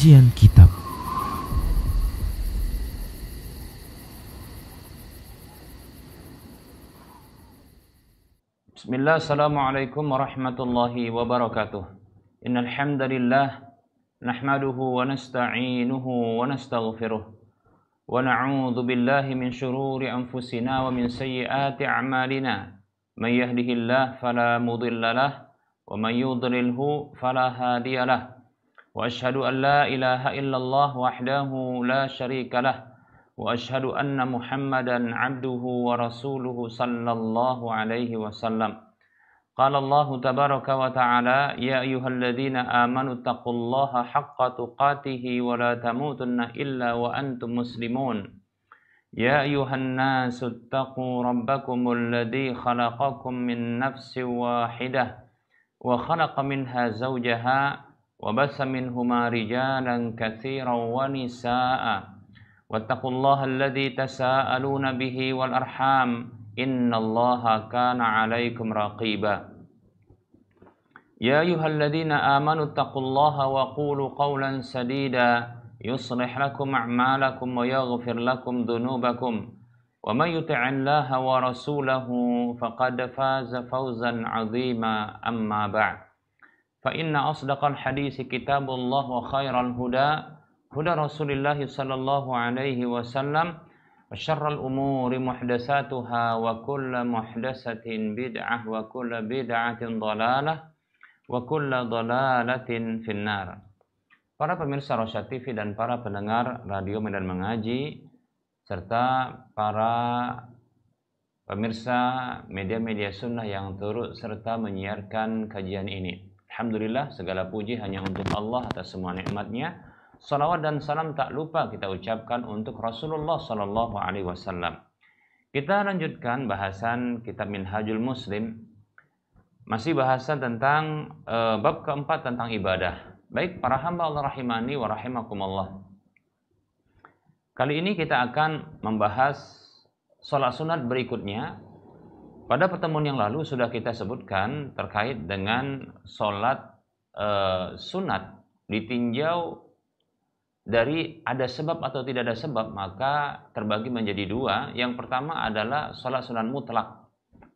Kajian Kitab. Bismillah, assalamualaikum warahmatullahi wabarakatuh. Innal hamdalillah nahmaduhu wa nasta'inuhu wa nastaghfiruh wa na'udzu billahi min shururi anfusina wa min sayyiati a'malina. May yahdihillahu fala mudilla lahu wa may yudlilhu fala hadiya lahu. Wa asyhadu an la ilaha illallah wahdahu la syarika lahu wa asyhadu anna Muhammadan 'abduhu wa rasuluhu sallallahu alaihi wasallam. Qala Allah tabaraka wa ta'ala, ya ayyuhalladzina amanu taqullaha haqqa tuqatih wa la tamutunna illa wa antum muslimun. Ya ayyuhan nasu taqu rabbakumul ladzi khalaqakum min nafsin wahidah wa khalaqa minha zawjaha wa bassa minhuma rijalan katsiran wa nisaa'a. Wattaqullaha alladzi tasaaluna bihi wal arham innallaha kana 'alaikum raqiba. Ya ayyuhalladzina amanu taqullaha wa qulu qawlan sadida yuslih lakum a'malakum wa yaghfir lakum dhunubakum wa may yuti'illaha wa rasulahu faqad faza fawzan 'azima. Amma ba'd. Fa inna asdaqal haditsi kitabullah wa khairal huda huda Rasulillah sallallahu alaihi wasallam wa syarrul umuri muhdatsatuha wa kullu muhdatsatin bid'ah wa kullu bid'atin dhalalah wa kullu dhalalatin finnar. Para pemirsa Rosyad TV dan para pendengar Radio Medan Mengaji serta para pemirsa media-media sunnah yang turut serta menyiarkan kajian ini. Alhamdulillah, segala puji hanya untuk Allah atas semua nikmat-Nya. Salawat dan salam tak lupa kita ucapkan untuk Rasulullah sallallahu alaihi wasallam. Kita lanjutkan bahasan kitab Minhajul Muslim. Masih bahasan tentang bab keempat tentang ibadah. Baik para hamba Allah rahimani wa rahimakumullah. Kali ini kita akan membahas salat sunat berikutnya. Pada pertemuan yang lalu sudah kita sebutkan terkait dengan salat sunat ditinjau dari ada sebab atau tidak ada sebab, maka terbagi menjadi dua. Yang pertama adalah salat sunat mutlak.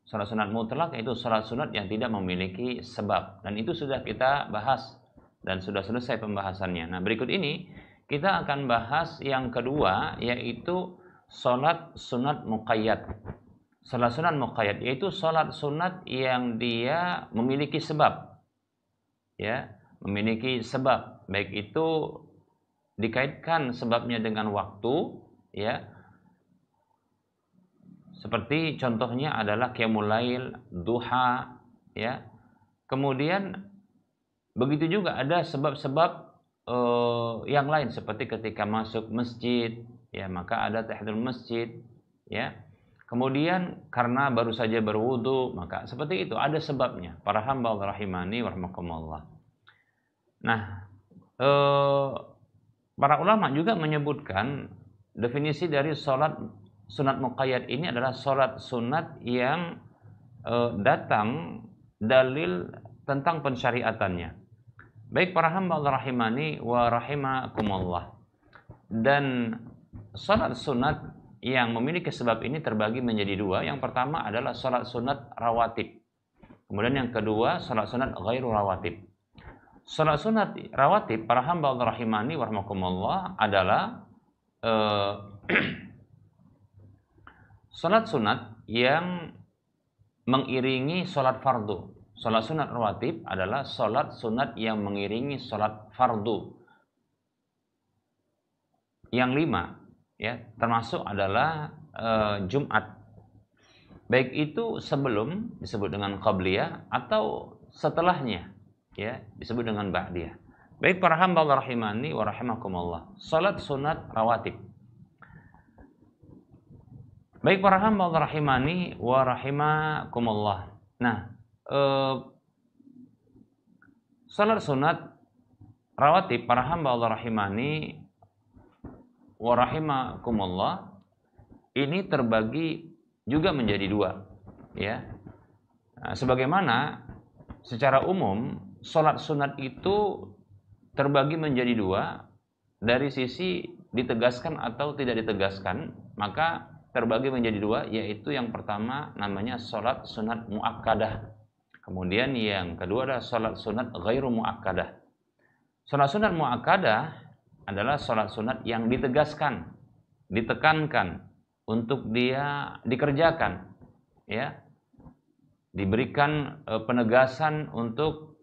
Salat sunat mutlak yaitu salat sunat yang tidak memiliki sebab, dan itu sudah kita bahas dan sudah selesai pembahasannya. Nah, berikut ini kita akan bahas yang kedua, yaitu salat sunat muqayyad. Salat sunat muqayyad yaitu salat sunat yang dia memiliki sebab, ya, memiliki sebab, baik itu dikaitkan sebabnya dengan waktu, ya, seperti contohnya adalah qiyamul lail, duha, ya. Kemudian begitu juga ada sebab-sebab yang lain seperti ketika masuk masjid, ya, maka ada tahiyatul masjid, ya. Kemudian karena baru saja berwudu, maka seperti itu ada sebabnya. Para hamba Allah rahimani wa rahimakumullah. Nah, para ulama juga menyebutkan definisi dari salat sunat muqayyad ini adalah salat sunat yang datang dalil tentang pensyariatannya. Baik para hamba Allah rahimani wa rahimakumullah. Dan salat sunat yang memiliki sebab ini terbagi menjadi dua. Yang pertama adalah salat sunat rawatib. Kemudian yang kedua salat sunat ghairu rawatib. Salat sunat rawatib para hamba Allah rahimani wa rahimakumullah adalah salat sunat yang mengiringi salat fardu. Salat sunat rawatib adalah salat sunat yang mengiringi salat fardu. Yang 5, ya, termasuk adalah Jumat. Baik itu sebelum disebut dengan qabliyah atau setelahnya, ya, disebut dengan ba'diyah. Baik para hamba Allah rahimani wa rahimakumullah. Salat sunat rawatib. Baik para hamba Allah rahimani wa rahimakumullah. Nah, salat sunat rawatib para hamba Allah rahimani wa rahimakumullah ini terbagi juga menjadi dua, ya. Nah, sebagaimana secara umum salat sunat itu terbagi menjadi dua, dari sisi ditegaskan atau tidak ditegaskan, maka terbagi menjadi dua, yaitu yang pertama namanya sholat sunat muakkadah. Kemudian yang kedua adalah sholat sunat ghairu muakkadah. Sholat sunat muakkadah adalah sholat sunat yang ditegaskan, ditekankan untuk dia dikerjakan, ya, diberikan penegasan untuk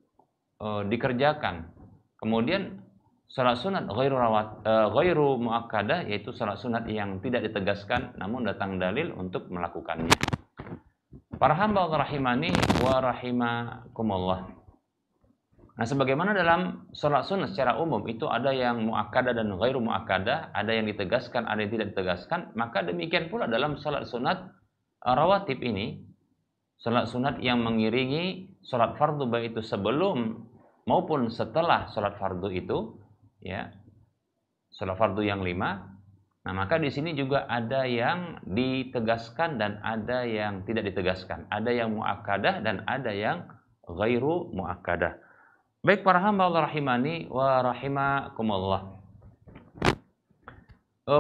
dikerjakan. Kemudian salat sunat ghairu muakkadah, yaitu salat sunat yang tidak ditegaskan namun datang dalil untuk melakukannya. Para hamba Allah rahimani wa rahimakumullah. Nah, sebagaimana dalam salat sunat secara umum itu ada yang muakkadah dan ghairu muakkadah, ada yang ditegaskan, ada yang tidak ditegaskan, maka demikian pula dalam salat sunat rawatib ini, salat sunat yang mengiringi salat fardu baik itu sebelum maupun setelah salat fardu itu, ya, salat fardu yang 5. Nah, maka di sini juga ada yang ditegaskan dan ada yang tidak ditegaskan, ada yang muakkadah dan ada yang ghairu muakkadah. Baik para hamba Allah rahimani wa rahimakumullah.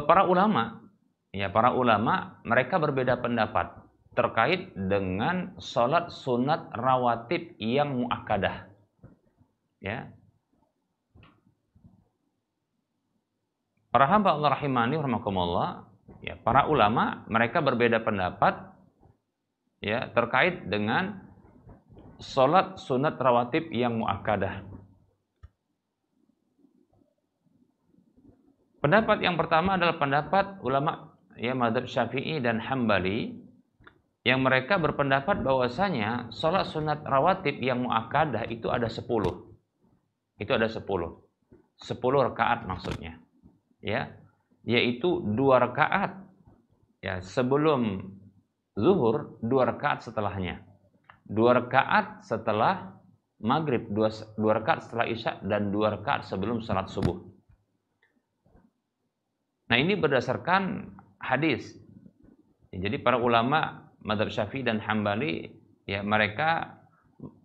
Para ulama mereka berbeda pendapat terkait dengan salat sunat rawatib yang muakkadah. Ya. Para hamba Allah rahimani wa rahimakumullah, ya, para ulama mereka berbeda pendapat, ya, terkait dengan salat sunat rawatib yang muakkadah. Pendapat yang pertama adalah pendapat ulama, ya, mazhab Syafi'i dan Hambali, yang mereka berpendapat bahwasanya salat sunat rawatib yang muakkadah itu ada 10. Itu ada 10. 10 rakaat maksudnya. Ya, yaitu 2 rakaat, ya, sebelum zuhur, 2 rakaat setelahnya. 2 rakaat setelah maghrib, 2 rakaat setelah isya, dan 2 rakaat sebelum salat subuh. Nah, ini berdasarkan hadis. Jadi para ulama mazhab Syafi'i dan Hambali, ya, mereka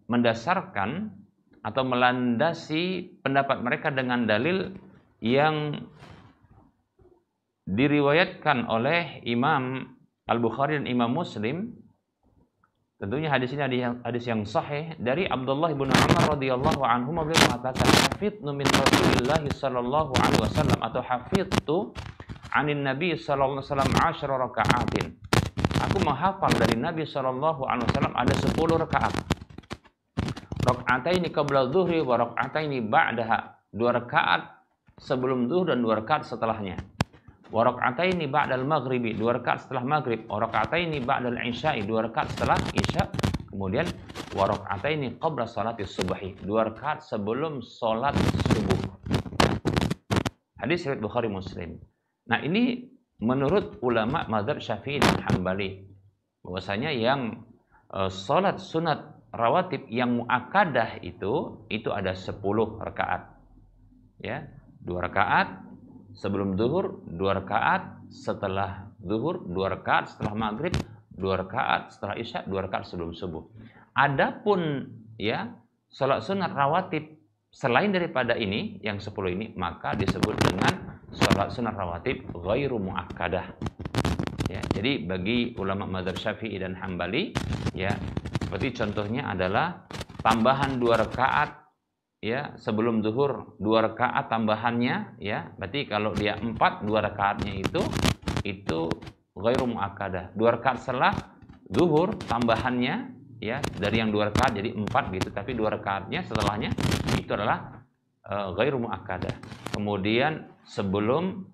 mendasarkan atau melandasi pendapat mereka dengan dalil yang diriwayatkan oleh Imam Al-Bukhari dan Imam Muslim. Tentunya hadis ini hadis yang sahih dari Abdullah bin Umar radhiyallahu anhu, beliau mengatakan, "Hafidtu min Rasulillah sallallahu alaihi wasallam," atau hafidtu anin Nabi sallallahu alaihi wasallam 10 raka'atin. Aku menghafal dari Nabi sallallahu alaihi wasallam ada 10 rakaat. Raka'ataini qabla dhuhri wa raka'ataini ba'daha. 2 rakaat sebelum zuhur dan 2 rakaat setelahnya. Wa raka'ataini ba'dal maghribi, 2 rakaat setelah maghrib. Wa raka'ataini ba'dal isya'i, 2 rakaat setelah isya. Kemudian wa raka'ataini qabla salati subhi, 2 rakaat sebelum salat subuh. Hadis riwayat Bukhari Muslim. Nah, ini menurut ulama mazhab Syafi'i dan Hambali, bahwasanya yang salat sunat rawatib yang muakkadah itu ada 10 rakaat. Ya, 2 rakaat sebelum zuhur, 2 rakaat setelah zuhur, 2 rakaat setelah maghrib, 2 rakaat setelah isya, 2 rakaat sebelum subuh. Adapun, ya, salat sunat rawatib selain daripada ini, yang 10 ini, maka disebut dengan salat sunat rawatib ghairu muakkadah. Ya, jadi bagi ulama mazhab Syafi'i dan Hambali, ya, seperti contohnya adalah tambahan 2 rakaat, ya, sebelum zuhur, 2 rakaat tambahannya, ya, berarti kalau dia 4, 2 rakaatnya itu ghairu muakkadah. 2 rakaat setelah zuhur tambahannya, ya, dari yang 2 rakaat jadi 4 gitu, tapi 2 rakaatnya setelahnya itu adalah ghairu muakkadah. Kemudian sebelum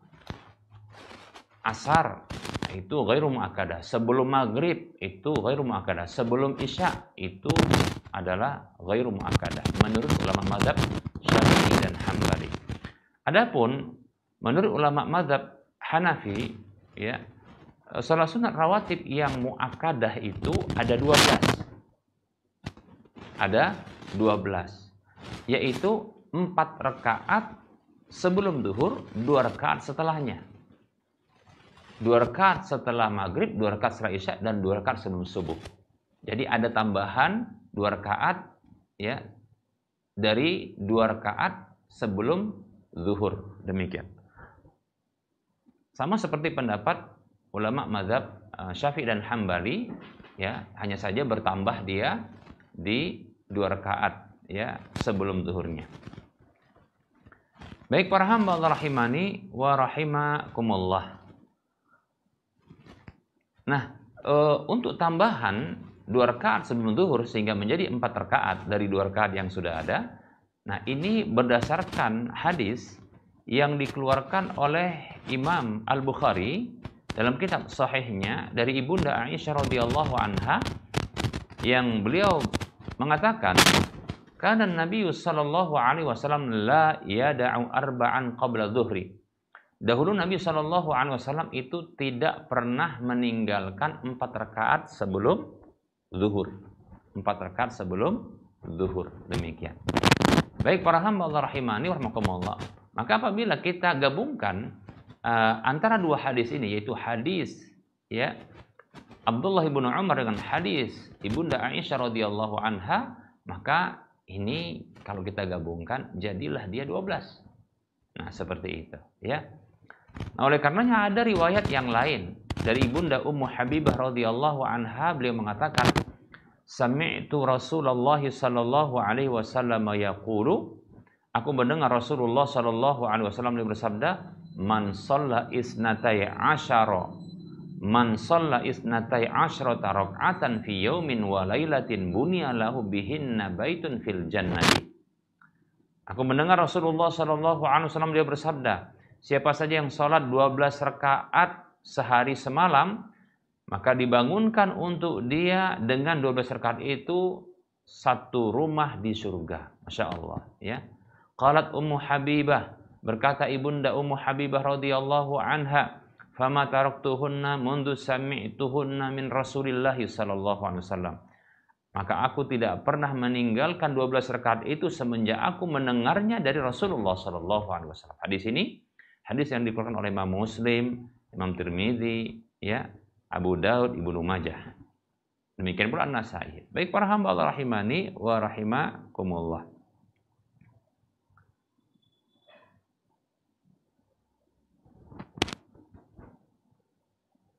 asar itu ghairu muakkadah, sebelum maghrib itu ghairu muakkadah, sebelum isya itu adalah ghairu muakkadah menurut ulama mazhab Syafi'i dan Hambali. Adapun menurut ulama mazhab Hanafi, ya, salat sunat rawatib yang muakkadah itu ada 12. Ada 12, yaitu 4 rakaat sebelum zuhur, 2 rakaat setelahnya. 2 rakaat setelah maghrib, 2 rakaat setelah isya, dan 2 rakaat sebelum subuh. Jadi ada tambahan 2 rakaat, ya, dari 2 rakaat sebelum zuhur. Demikian. Sama seperti pendapat ulama mazhab Syafi'i dan Hambali, ya, hanya saja bertambah dia di 2 rakaat, ya, sebelum zuhurnya. Baik para hamba Allah rahimani wa rahimakumullah. Nah, untuk tambahan 2 rakaat sebelum zuhur sehingga menjadi 4 rakaat dari 2 rakaat yang sudah ada. Nah, ini berdasarkan hadis yang dikeluarkan oleh Imam Al-Bukhari dalam kitab sahihnya dari Ibunda Aisyah radhiyallahu anha, yang beliau mengatakan, kana Nabi sallallahu alaihi wasallam la yada'u arba'an qabla dhuhri. Dahulu Nabi sallallahu alaihi wasallam itu tidak pernah meninggalkan 4 rakaat sebelum zuhur. 4 rakaat sebelum zuhur. Demikian. Baik para hamba Allah rahimani wa rahmakumullah. Maka apabila kita gabungkan antara 2 hadis ini, yaitu hadis, ya, Abdullah bin Umar dengan hadis Ibunda Aisyah radhiyallahu anha, maka ini kalau kita gabungkan jadilah dia 12. Nah, seperti itu, ya. Nah, oleh karenanya ada riwayat yang lain dari Ibunda Ummu Habibah radhiyallahu anha, beliau mengatakan, sami'tu Rasulullah sallallahu alaihi wasallam yaqulu, aku mendengar Rasulullah sallallahu alaihi wasallam bersabda, man shalla isnatai asyrata rak'atan fi yaumin wa lailatin bunya lahu bihinna baitun fil jannati. Aku mendengar Rasulullah sallallahu alaihi wasallam dia bersabda, siapa saja yang salat 12 rakaat sehari semalam, maka dibangunkan untuk dia dengan 12 rakaat itu 1 rumah di surga. Masya Allah, ya. Qalat Ummu Habibah, berkata Ibunda Ummu Habibah radhiyallahu anha, fama taraktuhunna mundu sami'tuhunna min Rasulillah sallallahu alaihi wasallam. Maka aku tidak pernah meninggalkan 12 rakaat itu semenjak aku mendengarnya dari Rasulullah sallallahu alaihi wasallam. Hadis ini hadis yang dikeluarkan oleh Imam Muslim, Imam Tirmidzi, ya, Abu Daud, Ibnu Majah. Demikian pula An-Nasa'i. Baik para hamba Allah rahimani wa rahimakumullah.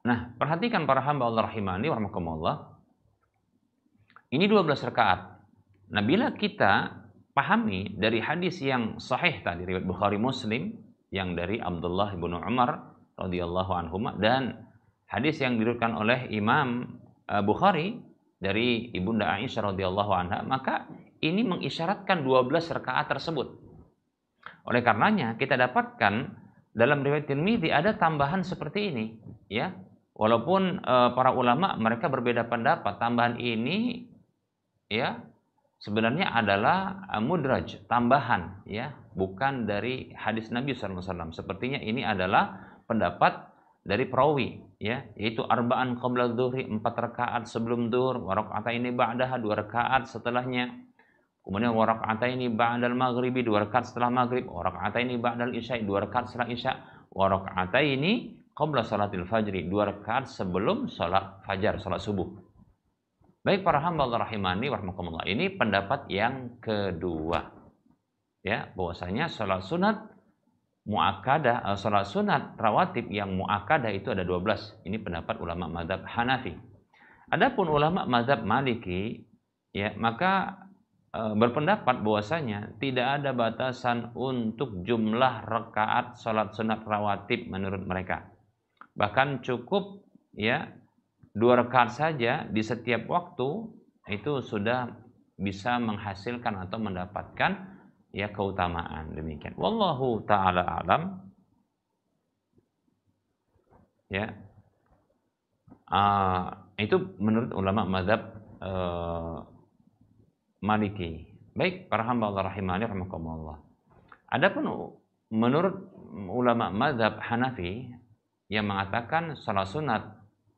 Nah, perhatikan para hamba Allah rahimani wa rahimakumullah. Ini 12 rakaat. Nah, bila kita pahami dari hadis yang sahih tadi riwayat Bukhari Muslim yang dari Abdullah bin Umar radhiyallahu anhuma, dan hadis yang diriwayatkan oleh Imam Bukhari dari Ibunda Aisyah radhiyallahu anha, maka ini mengisyaratkan 12 rakaat tersebut. Oleh karenanya kita dapatkan dalam riwayat Tirmidzi ada tambahan seperti ini, ya. Walaupun para ulama mereka berbeda pendapat, tambahan ini, ya, sebenarnya adalah mudraj, tambahan, ya, bukan dari hadis Nabi SAW. Sepertinya ini adalah pendapat dari perawi, ya, yaitu arba'an qabla dhuhri, 4 rakaat sebelum dhuhr, wa raka'ataini ba'daha, 2 rakaat setelahnya. Kemudian wa raka'ataini ba'dal maghribi, 2 rakaat setelah maghrib, wa raka'ataini ba'dal isya, 2 rakaat setelah isya, wa raka'ataini qabla salatil fajri, 2 rakaat sebelum salat fajar, salat subuh. Baik para hamba Allah rahimani wa rahimakumullah, ini pendapat yang kedua, ya, bahwasanya salat sunat muakkadah, salat sunat rawatib yang muakkadah itu ada 12. Ini pendapat ulama mazhab Hanafi. Adapun ulama mazhab Maliki, ya, maka berpendapat bahwasanya tidak ada batasan untuk jumlah rakaat salat sunat rawatib menurut mereka. Bahkan cukup, ya, 2 rakaat saja di setiap waktu itu sudah bisa menghasilkan atau mendapatkan, ya, keutamaan. Demikian. Wallahu taala alam. Ya. Itu menurut ulama mazhab Maliki. Baik para hamba Allah rahimani rahimakumullah. Adapun menurut ulama mazhab Hanafi yang mengatakan salat sunat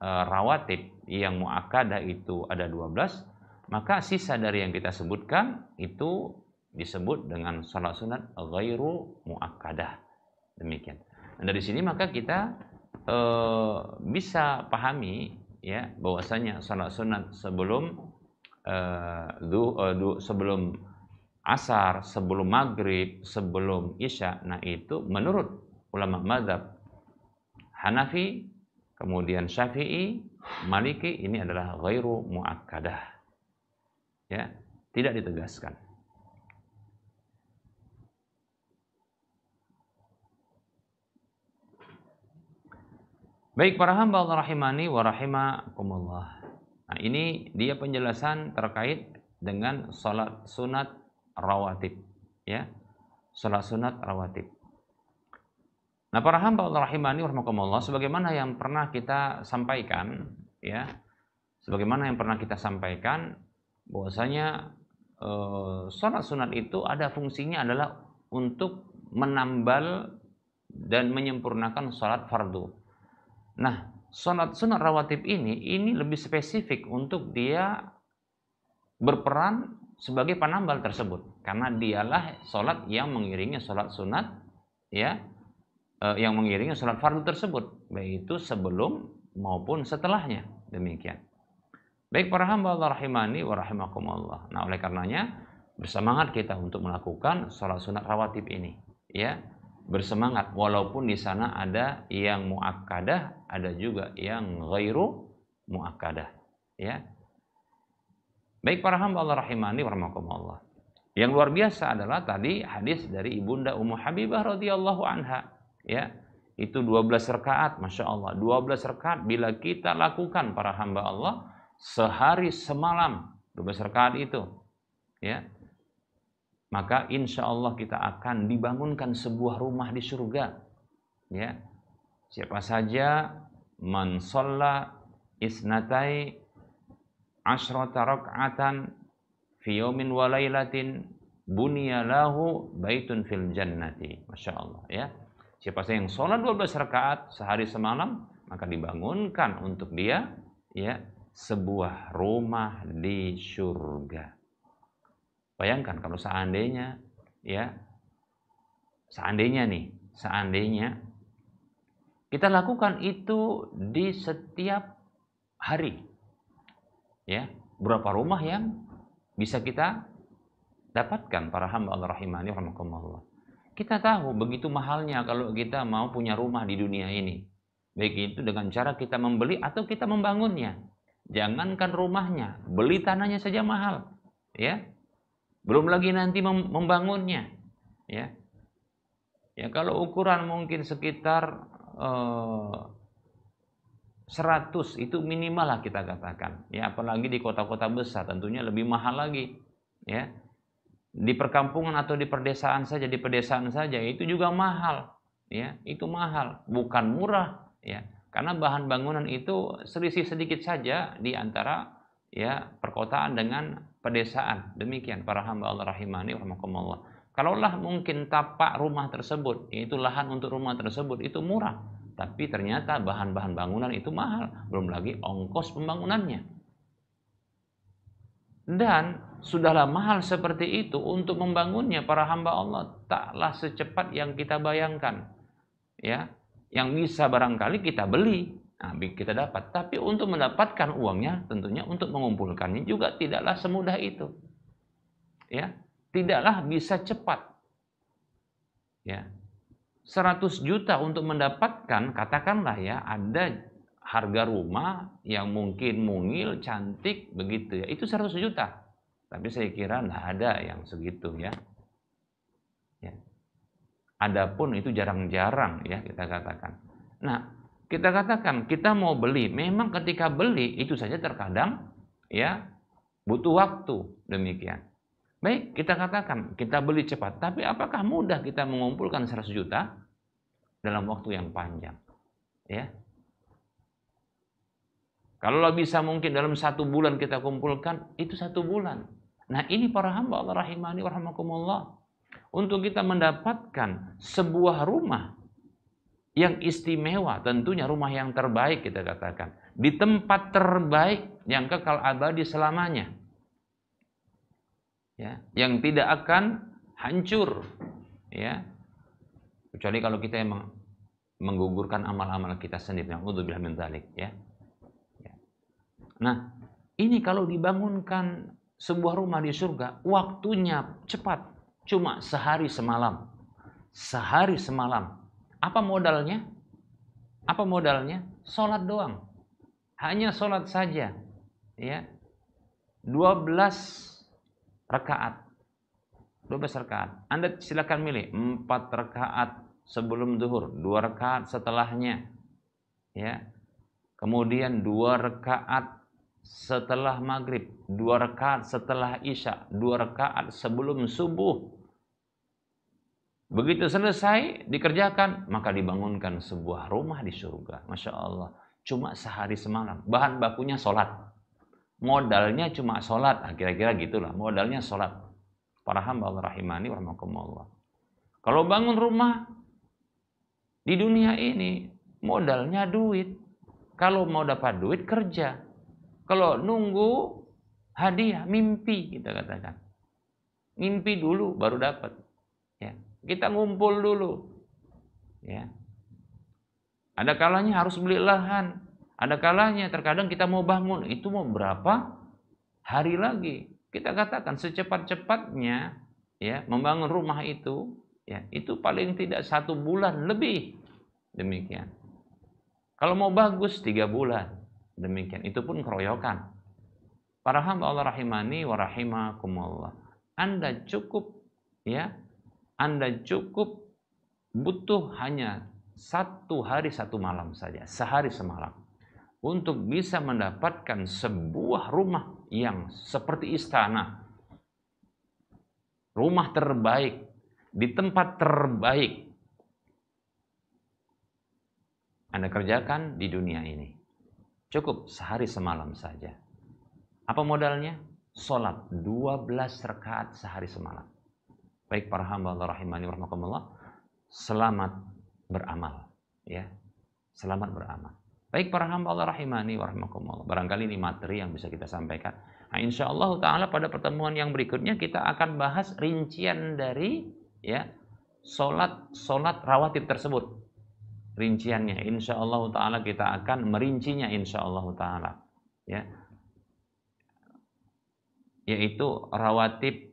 rawatib yang muakkadah itu ada 12, maka sisa dari yang kita sebutkan itu disebut dengan salat sunat ghairu muakkadah. Demikian. Dan dari sini maka kita bisa pahami, ya, bahwasanya salat sunat sebelum sebelum asar, sebelum maghrib, sebelum isya. Nah itu menurut ulama mazhab Hanafi, kemudian Syafi'i, Maliki, ini adalah ghairu muakkadah. Ya, tidak ditegaskan. Baik para hamba Allah rahimani wa rahimakumullah. Nah, ini dia penjelasan terkait dengan salat sunat rawatib, ya. Salat sunat rawatib. Nah, para hamba Allah rahimani wa rahimakumullah, sebagaimana yang pernah kita sampaikan, ya. Sebagaimana yang pernah kita sampaikan bahwasanya salat sunat itu ada fungsinya adalah untuk menambal dan menyempurnakan salat fardu. Nah, salat sunat rawatib ini lebih spesifik untuk dia berperan sebagai penambal tersebut, karena dialah salat yang mengiringi salat sunat, ya, yang mengiringi salat fardu tersebut, baik itu sebelum maupun setelahnya. Demikian. Baik para hamba Allah rahimani wa rahimakumullah. Nah, oleh karenanya bersemangat kita untuk melakukan salat sunat rawatib ini, ya. Bersemangat walaupun di sana ada yang muakkadah, ada juga yang ghairu muakkadah, ya. Baik para hamba Allah rahimani wa rahimakumullah. Yang luar biasa adalah tadi hadis dari Ibunda Ummu Habibah radhiyallahu anha, ya. Itu 12 rakaat, Masya Allah. 12 rakaat bila kita lakukan para hamba Allah sehari semalam, 12 rakaat itu, ya. Maka insya Allah kita akan dibangunkan sebuah rumah di surga, ya. Siapa saja man shalla isnatai asyrata rak'atan fi yaumin wa lailatin buniya lahu baitun fil jannati. Masya Allah, ya. Siapa saja yang sholat 12 rakaat sehari semalam, maka dibangunkan untuk dia, ya, sebuah rumah di surga. Bayangkan kalau seandainya, ya, seandainya kita lakukan itu di setiap hari, ya, berapa rumah yang bisa kita dapatkan para hamba Allah rahimani rahimakumullah. Kita tahu begitu mahalnya kalau kita mau punya rumah di dunia ini, baik itu dengan cara kita membeli atau kita membangunnya. Jangankan rumahnya, beli tanahnya saja mahal, ya. Belum lagi nanti membangunnya, ya. Ya kalau ukuran mungkin sekitar 100 itu minimal lah kita katakan, ya. Apalagi di kota-kota besar tentunya lebih mahal lagi, ya. Di perkampungan atau di pedesaan saja, itu juga mahal, ya. Itu mahal, bukan murah, ya. Karena bahan bangunan itu selisih sedikit saja di antara, ya, perkotaan dengan pedesaan. Demikian para hamba Allah rahimani rahimakumullah. Kalaulah mungkin tapak rumah tersebut, yaitu lahan untuk rumah tersebut itu murah, tapi ternyata bahan-bahan bangunan itu mahal, belum lagi ongkos pembangunannya. Dan sudahlah mahal seperti itu untuk membangunnya para hamba Allah, taklah secepat yang kita bayangkan, ya. Yang bisa barangkali kita beli, nah, kita dapat. Tapi untuk mendapatkan uangnya, tentunya untuk mengumpulkannya juga tidaklah semudah itu, ya. Tidaklah bisa cepat, ya. 100 juta untuk mendapatkan, katakanlah, ya, ada harga rumah yang mungkin mungil, cantik, begitu, ya. Itu 100 juta. Tapi saya kira nggak ada yang segitu, ya. Ya. Adapun itu jarang-jarang, ya, kita katakan. Nah, kita katakan kita mau beli, memang ketika beli itu saja terkadang, ya, butuh waktu. Demikian. Baik, kita katakan kita beli cepat, tapi apakah mudah kita mengumpulkan 100 juta dalam waktu yang panjang, ya? Kalau bisa mungkin dalam 1 bulan kita kumpulkan, itu 1 bulan. Nah, ini para hamba Allah rahimani wa rahimakumullah. Untuk kita mendapatkan sebuah rumah yang istimewa, tentunya rumah yang terbaik kita katakan, di tempat terbaik yang kekal abadi selamanya, ya, yang tidak akan hancur, ya, kecuali kalau kita emang menggugurkan amal-amal kita sendiri. Na'udzubillah min dzalik, ya. Nah, ini kalau dibangunkan sebuah rumah di surga, waktunya cepat, cuma sehari semalam. Sehari semalam. Apa modalnya? Apa modalnya? Sholat doang. Hanya sholat saja. Ya. 12 rakaat. 12 rakaat. Anda silakan milih 4 rakaat sebelum zuhur, 2 rakaat setelahnya. Ya. Kemudian 2 rakaat setelah maghrib, 2 rakaat setelah isya, 2 rakaat sebelum subuh. Begitu selesai dikerjakan, maka dibangunkan sebuah rumah di surga. Masya Allah. Cuma sehari semalam. Bahan bakunya sholat. Modalnya cuma sholat. Kira-kira gitulah. Modalnya sholat. Para hamba Allah rahimani wa rahmakumullah. Kalau bangun rumah di dunia ini, modalnya duit. Kalau mau dapat duit, kerja. Kalau nunggu hadiah, mimpi kita katakan. Mimpi dulu baru dapat. Ya. Kita ngumpul dulu. Ya. Ada kalanya harus beli lahan. Ada kalanya terkadang kita mau bangun, itu mau berapa hari lagi. Kita katakan secepat-cepatnya ya membangun rumah itu, ya itu paling tidak 1 bulan lebih. Demikian. Kalau mau bagus 3 bulan. Demikian. Itu pun keroyokan. Para hamba Allah rahimani wa rahimakumullah. Anda cukup butuh hanya 1 hari 1 malam saja, sehari semalam, untuk bisa mendapatkan sebuah rumah yang seperti istana, rumah terbaik, di tempat terbaik. Anda kerjakan di dunia ini. Cukup sehari semalam saja. Apa modalnya? Sholat 12 rakaat sehari semalam. Baik para hamba Allah rahimani wa rahmakumullah, selamat beramal. Ya, selamat beramal. Baik para hamba Allah rahimani wa rahmakumullah. Barangkali ini materi yang bisa kita sampaikan. Nah, insyaallah ta'ala pada pertemuan yang berikutnya kita akan bahas rincian dari sholat rawatib tersebut. Rinciannya insyaallah ta'ala kita akan merincinya insyaallah ta'ala. Ya. Yaitu rawatib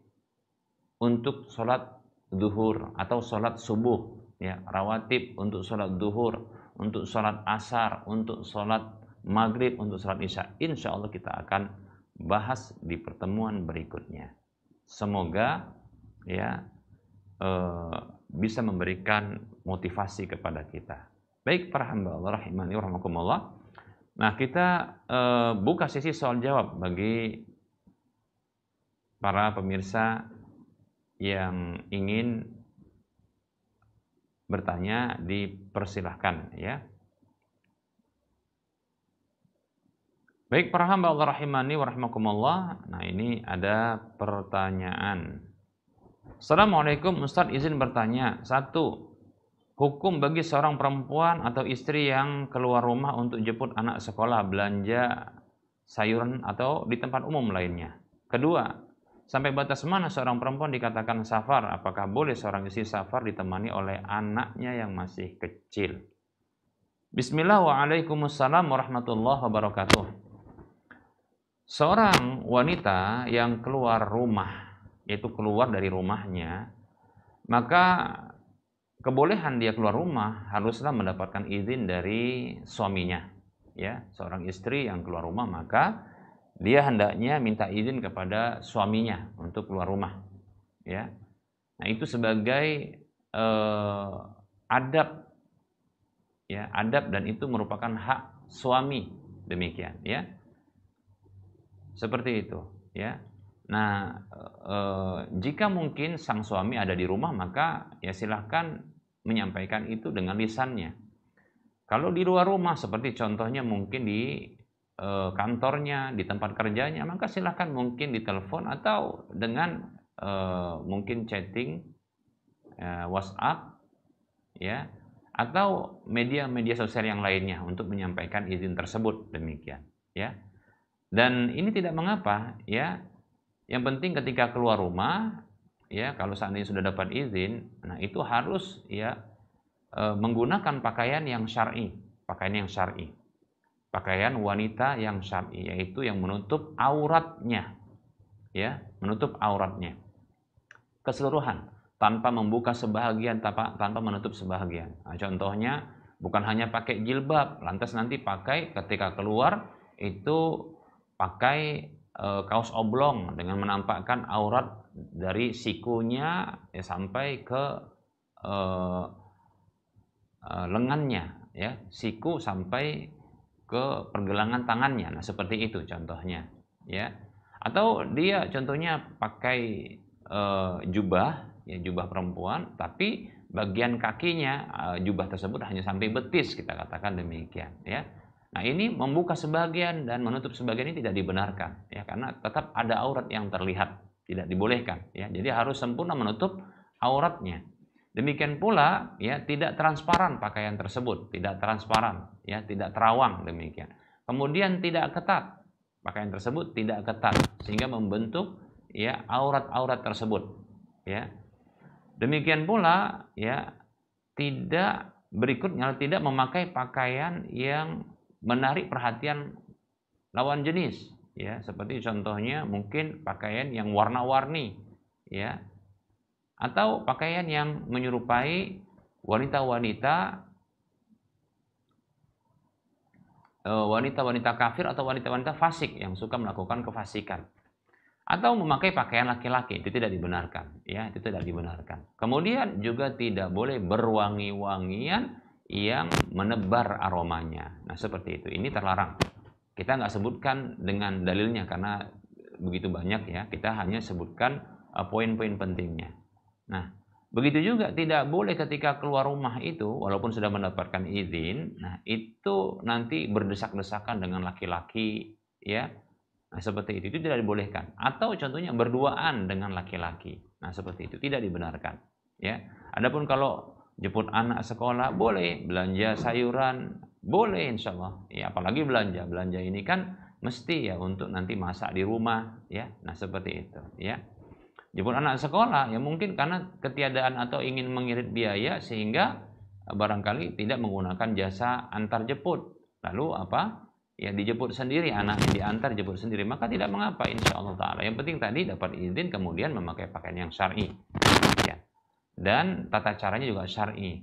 untuk sholat zuhur atau sholat subuh. Ya, rawatib untuk sholat zuhur, untuk sholat asar, untuk sholat maghrib, untuk sholat isya. Insya Allah kita akan bahas di pertemuan berikutnya. Semoga bisa memberikan motivasi kepada kita. Baik para hamba Allah rahimani wa rahmakumullah. Nah, kita buka sesi soal jawab bagi para pemirsa yang ingin bertanya, dipersilahkan ya. Baik para hamba Allah rahimani wa rahmakumullah. Nah, ini ada pertanyaan. Assalamualaikum Ustadz, izin bertanya. 1. Hukum bagi seorang perempuan atau istri yang keluar rumah untuk jemput anak sekolah, belanja sayuran atau di tempat umum lainnya. 2. Sampai batas mana seorang perempuan dikatakan safar? Apakah boleh seorang istri safar ditemani oleh anaknya yang masih kecil? Bismillah wa alaikumussalam warahmatullahi wabarakatuh. Seorang wanita yang keluar rumah, yaitu keluar dari rumahnya, maka kebolehan dia keluar rumah haruslah mendapatkan izin dari suaminya. Ya, seorang istri yang keluar rumah maka dia hendaknya minta izin kepada suaminya untuk keluar rumah. Ya, nah itu sebagai adab, ya adab, dan itu merupakan hak suami. Demikian, ya. Seperti itu, ya. Nah, jika mungkin sang suami ada di rumah, maka ya silahkan menyampaikan itu dengan lisannya. Kalau di luar rumah, seperti contohnya mungkin di kantornya, di tempat kerjanya, maka silahkan mungkin ditelepon atau dengan mungkin chatting, WhatsApp, ya, atau media-media sosial yang lainnya untuk menyampaikan izin tersebut. Demikian, ya. Dan ini tidak mengapa, ya. Yang penting ketika keluar rumah, ya, kalau seandainya sudah dapat izin, nah itu harus ya menggunakan pakaian yang syar'i, pakaian wanita yang syar'i, yaitu yang menutup auratnya, ya, menutup auratnya keseluruhan tanpa membuka sebahagian, tanpa menutup sebahagian. Nah, contohnya bukan hanya pakai jilbab, lantas nanti pakai ketika keluar itu pakai kaos oblong dengan menampakkan aurat dari sikunya ya, sampai ke lengannya, ya, siku sampai ke pergelangan tangannya. Nah, seperti itu contohnya, ya. Atau dia contohnya pakai jubah, ya, jubah perempuan, tapi bagian kakinya jubah tersebut hanya sampai betis, kita katakan demikian, ya. Nah, ini membuka sebagian dan menutup sebagian ini tidak dibenarkan, ya, karena tetap ada aurat yang terlihat, tidak dibolehkan, ya. Jadi harus sempurna menutup auratnya. Demikian pula, ya, tidak transparan pakaian tersebut, tidak transparan, ya, tidak terawang demikian. Kemudian tidak ketat, pakaian tersebut tidak ketat sehingga membentuk, ya, aurat-aurat tersebut, ya. Demikian pula, ya, tidak memakai pakaian yang menarik perhatian lawan jenis, ya, seperti contohnya mungkin pakaian yang warna-warni, ya, atau pakaian yang menyerupai wanita-wanita kafir atau wanita-wanita fasik yang suka melakukan kefasikan, atau memakai pakaian laki-laki, itu tidak dibenarkan, ya, itu tidak dibenarkan. Kemudian juga tidak boleh berwangi-wangian yang menebar aromanya. Nah, seperti itu, ini terlarang. Kita nggak sebutkan dengan dalilnya karena begitu banyak, ya, kita hanya sebutkan poin-poin pentingnya. Nah, begitu juga tidak boleh ketika keluar rumah itu, walaupun sudah mendapatkan izin, nah itu nanti berdesak-desakan dengan laki-laki, ya. Nah, seperti itu tidak dibolehkan. Atau contohnya berduaan dengan laki-laki. Nah, seperti itu tidak dibenarkan, ya. Adapun kalau jemput anak sekolah boleh, belanja sayuran boleh insya Allah. Ya, apalagi belanja ini kan mesti ya untuk nanti masak di rumah, ya. Nah, seperti itu, ya. Jemput anak sekolah ya mungkin karena ketiadaan atau ingin mengirit biaya sehingga barangkali tidak menggunakan jasa antar jemput. Lalu apa? Ya dijemput sendiri, anaknya diantar jemput sendiri, maka tidak mengapa insya Allah taala. Yang penting tadi dapat izin kemudian memakai pakaian yang syar'i. Ya. Dan tata caranya juga syar'i.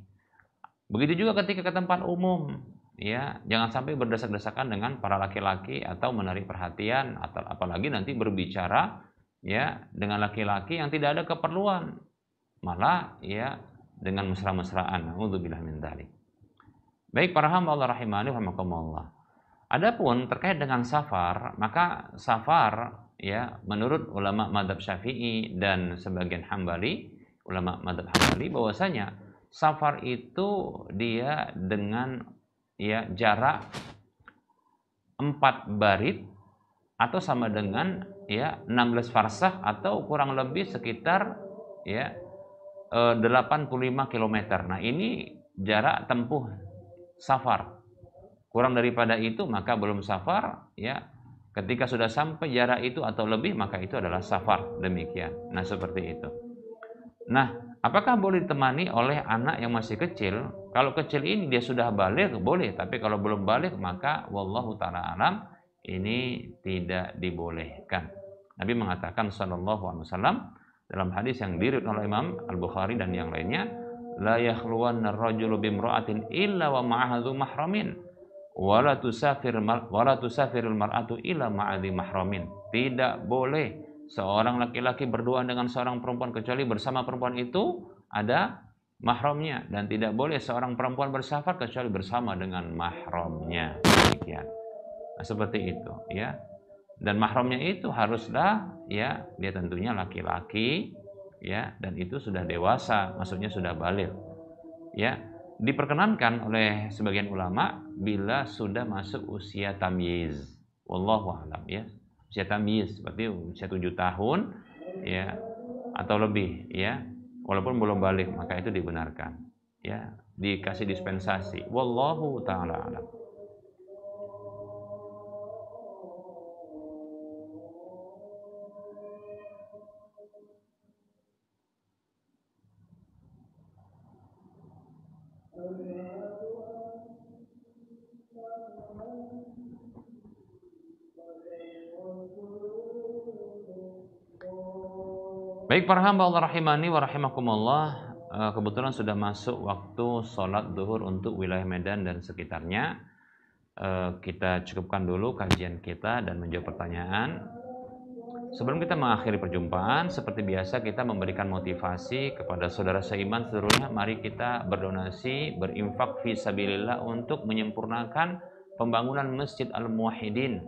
Begitu juga ketika ke tempat umum, ya, jangan sampai berdesak-desakan dengan para laki-laki atau menarik perhatian atau apalagi nanti berbicara, ya, dengan laki-laki yang tidak ada keperluan, malah, ya, dengan mesra-mesraan. Nauzubillah min dzalik. Baik para hamba Allah rahimani rahimakumullah. Adapun terkait dengan safar, maka safar, ya, menurut ulama mazhab Syafi'i dan sebagian Hambali, ulama mazhab Hambali bahwasanya safar itu dia dengan, ya, jarak 4 barid atau sama dengan, ya, 16 farsakh atau kurang lebih sekitar, ya, 85 kilometer. Nah, ini jarak tempuh safar. Kurang daripada itu maka belum safar, ya. Ketika sudah sampai jarak itu atau lebih maka itu adalah safar, demikian. Nah, seperti itu. Nah, apakah boleh ditemani oleh anak yang masih kecil? Kalau kecil ini dia sudah baligh boleh, tapi kalau belum baligh maka wallahu taala alam ini tidak dibolehkan. Nabi mengatakan sallallahu alaihi wasallam dalam hadis yang diriwayatkan oleh Imam Al-Bukhari dan yang lainnya, la yakhluwanna ar-rajulu bimra'atin illa wa ma'aha dzu mahramin wala tusafirul mar'atu illa ma'adhi mahramin. Tidak boleh seorang laki-laki berduaan dengan seorang perempuan kecuali bersama perempuan itu ada mahramnya, dan tidak boleh seorang perempuan bersafar kecuali bersama dengan mahramnya. Demikian. Nah, seperti itu, ya. Dan mahramnya itu haruslah, ya, dia tentunya laki-laki, ya, dan itu sudah dewasa, maksudnya sudah baligh. Ya, diperkenankan oleh sebagian ulama bila sudah masuk usia tamyiz. Wallahu a'lam, ya. Usia tamyiz seperti usia 7 tahun, ya, atau lebih, ya. Walaupun belum balik maka itu dibenarkan. Ya, dikasih dispensasi. Wallahu taala a'lam. Baik para hamba Allah rahimani wa rahimakumullah, kebetulan sudah masuk waktu sholat zuhur untuk wilayah Medan dan sekitarnya. Kita cukupkan dulu kajian kita dan menjawab pertanyaan. Sebelum kita mengakhiri perjumpaan, seperti biasa kita memberikan motivasi kepada saudara seiman seluruhnya. Mari kita berdonasi, berinfak fi sabilillah untuk menyempurnakan pembangunan Masjid Al-Muwahhidin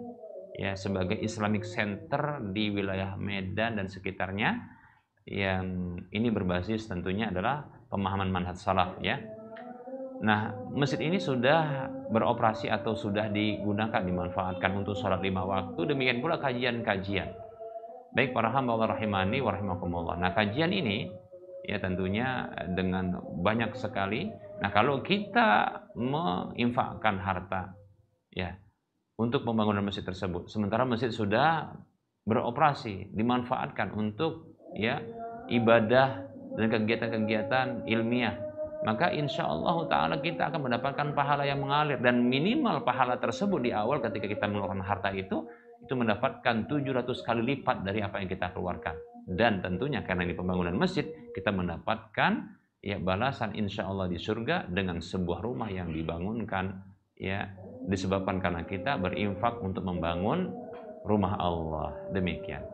ya, sebagai Islamic Center di wilayah Medan dan sekitarnya, yang ini berbasis tentunya adalah pemahaman manhaj salaf ya. Nah, masjid ini sudah beroperasi atau sudah digunakan, dimanfaatkan untuk sholat 5 waktu, demikian pula kajian-kajian. Baik para hamba Allah rahimani wa rahimakumullah. Nah, kajian ini ya tentunya dengan banyak sekali. Nah, kalau kita menginfakkan harta ya untuk pembangunan masjid tersebut, sementara masjid sudah beroperasi, dimanfaatkan untuk ya ibadah dan kegiatan-kegiatan ilmiah, maka insya Allah Ta'ala kita akan mendapatkan pahala yang mengalir, dan minimal pahala tersebut di awal ketika kita mengeluarkan harta itu mendapatkan 700 kali lipat dari apa yang kita keluarkan. Dan tentunya karena ini pembangunan masjid, kita mendapatkan ya balasan insya Allah di surga dengan sebuah rumah yang dibangunkan ya disebabkan karena kita berinfak untuk membangun rumah Allah. Demikian.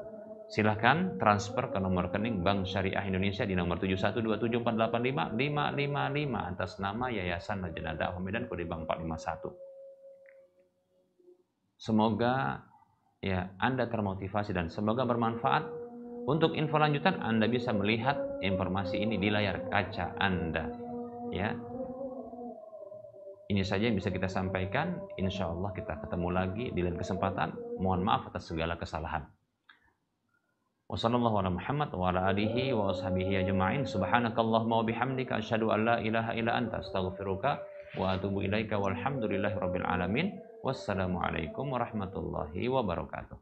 Silahkan transfer ke nomor rekening Bank Syariah Indonesia di nomor 71274855555 atas nama Yayasan Lajnah Dakwah Medan, kode bank 451. Semoga ya Anda termotivasi dan semoga bermanfaat. Untuk info lanjutan Anda bisa melihat informasi ini di layar kaca Anda ya. Ini saja yang bisa kita sampaikan. Insya Allah kita ketemu lagi di lain kesempatan. Mohon maaf atas segala kesalahan. Wassallallahu ala Muhammad wa ala alihi wa ashabihi ajma'in. Subhanakallahumma wa bihamdika asyhadu an la ilaha illa anta astaghfiruka wa atubu ilaika walhamdulillahi rabbil alamin. Wassalamualaikum warahmatullahi wabarakatuh.